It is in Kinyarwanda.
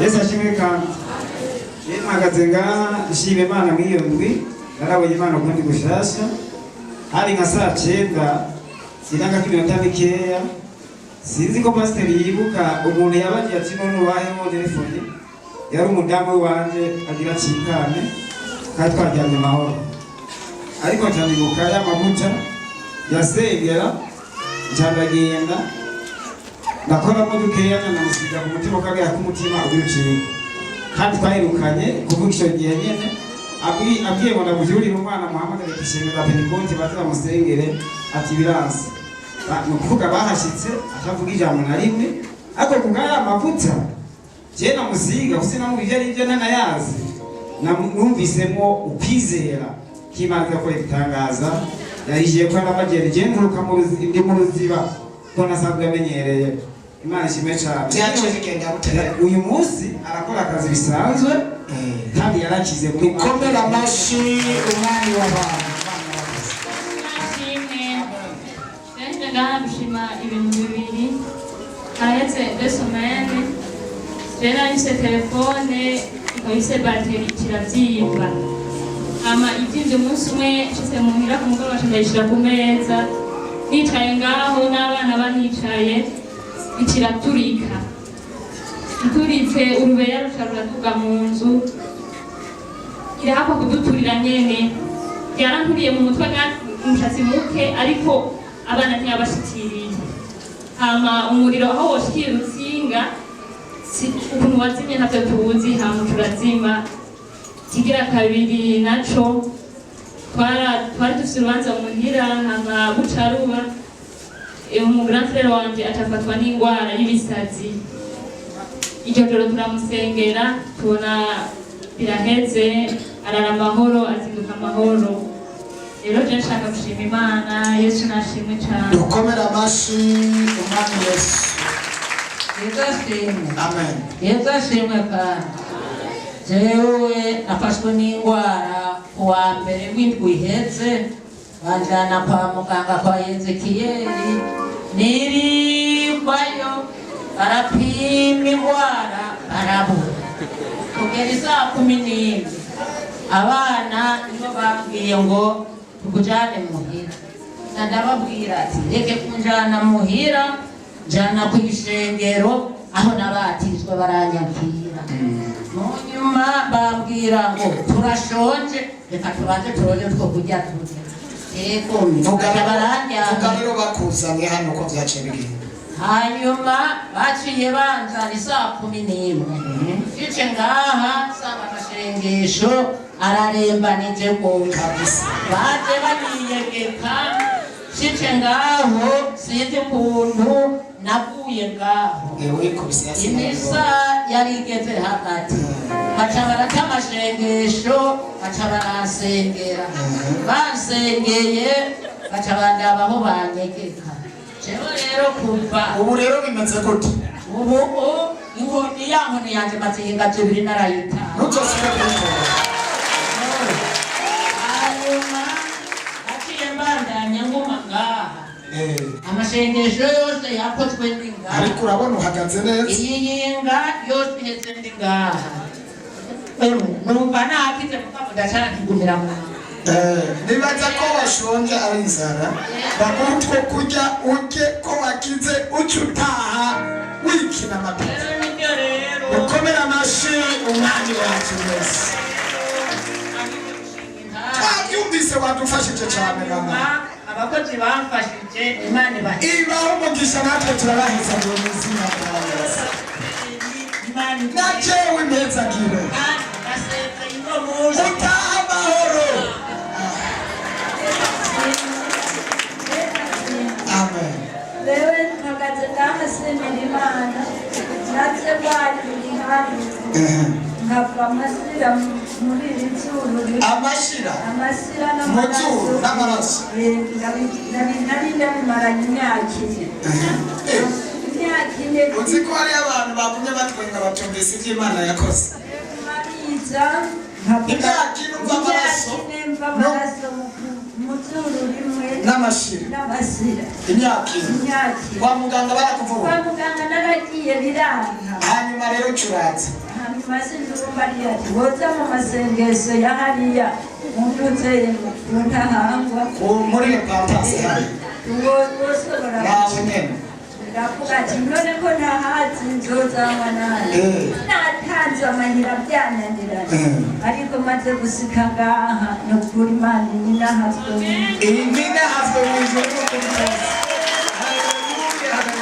Yesu ashimwe kandi mpagaze nshima Imana mw'iyo ndwi narabonye Imana ukundi gushasha hari nka saa 9 sinanga k'iminota mikeya sinzi ko pasiteri yibuka umuntu yabagiye ati none ubahemo telefone yari umudamu wanje agira cikane kandi twajyanye amahoro ariko cyanibuka y'amavuta yasengera cyandagenda nakora mu dukeya namusiga ku mutima kagaya ku mutima ubiruciye kandi twayirukanye kuvuga icyo gihe nyene abwiye ngo ndamujurira umwana muhamagara kishinga da Pentecote bazamusengere ati biranse nukuvuga bahashitse atavuga ijambo na rimwe ariko kugaya amavuta je namusiga usina mu bije n'ibyo nanayazi numvisemo ukwizera kimanza ko itangaza yahijiye ko n'abageni je nturuka mu ruziba ko nasanzwe amenyereye Imana ishimwe cyane uyu munsi arakora akazi bisanzwe kandi yarakize muri komera amashi umwami w'abantu gushima ibintu bibiri haretse desomene rero yise telefone ikayise bateri kirabyimba ama ibyinje umunsi umwe nshyize mu muhira ku mugoroba ndayishyira ku meza nicaye ngaho n'abana banicaye ikiraturika ituritse urubeya ruca ruratuga mu nzu irahakwa kuduturira nyene yaranturiye mu mutwe umushatsi muke ariko abana ntiyabashikiriye hama umuriro aho woshikira urutsinga ukuntu wazimye ntavyo tuzi hama turazima kigira kabiri naco twari dufise urubanza muhira hama bucaruba umugrandfrere wanje atafatwa n'ingwara y'ibisazi iryo joro turamusengera tubona biraheze arara amahoro azinduka amahoro rero je nshaka gushima Imana Yesu nashimwe cyane dukomera amashi umwami Yesu Amen. Yesu ashimwe kandi jewe nafashwe n'ingwara kuwa mbere w'indwi iheze banjana kwa muganga kwa Yezekiyeli nirivayo barapima ingwara barabura kugera isaa 11 abana nibo bambwiye ngo tukujane muhira ndababwira ati reke kunjana muhira jana ku ishengero aho nabatizwe baranyakira munyuma bambwira ngo turashonje reka tubanze turonye two kurya turya tugariro bakuzanye hano ko byaciye bigenda hanyuma baciye banzana isaa 11 ice ngaha saba amashengesho ararembanije gose baje baniyegeka ice ngaho sinzi ukuntu naguye ngaho imisa yarigeze hagati baca barata amashengesho baca barasengera basengeye baca bandabaho banyegeka jewe rero kuva ubu rero bimeze gute ubu inkoni yankoni yanje mazinga 2 narayita nutosire kubikora hanyuma aciye mbandanya nguma ngaha amashengesho yose yakozwe ndi ngaha ariko urabona uhagaze neza iyinga yose iheze ndi ngaha numva nakize mugabo ndashaka kugumira mu nibaza ko washonje ari inzara bakutwo kurya urye ko wakize ucutaha wikina amapeti ukomera amashi umwami wacu wese twabyumvise wadufashije cyane mama abakozi bamfashije Imana ibaho umugisha natwe turabaheza ngo muzima bwa Yesu najewe neza gire utaha amahoro amen Lewe mpagaze ndahashimira Imana natwe bari buri hamwe nkava amashyira muri iri zuru amashira n'amaraso n'amaraso nari ndabimaranye imyaka ine uzi ko hari abantu bagumye batwenga batumvise ibyo Imana yakoze mariza imyaka ine umva amaraso mu umuzuru rimwe n'amashira n'amasira imyaka kwa muganga barakuvura kwa muganga naragiye biranga hanyuma rero curatse hanyuma sinumva ati woza mu masengesho ya hariya umuntu mu ntahangwa muri pantasi hano uwo wosobora nawe nyene ndavuga ati none ko ntahazi nzozanywa nawe natanze amahira byananiranye ariko maze gusika ngaha ni ukuri Imana ninahazwe ninahazwe mu ijuru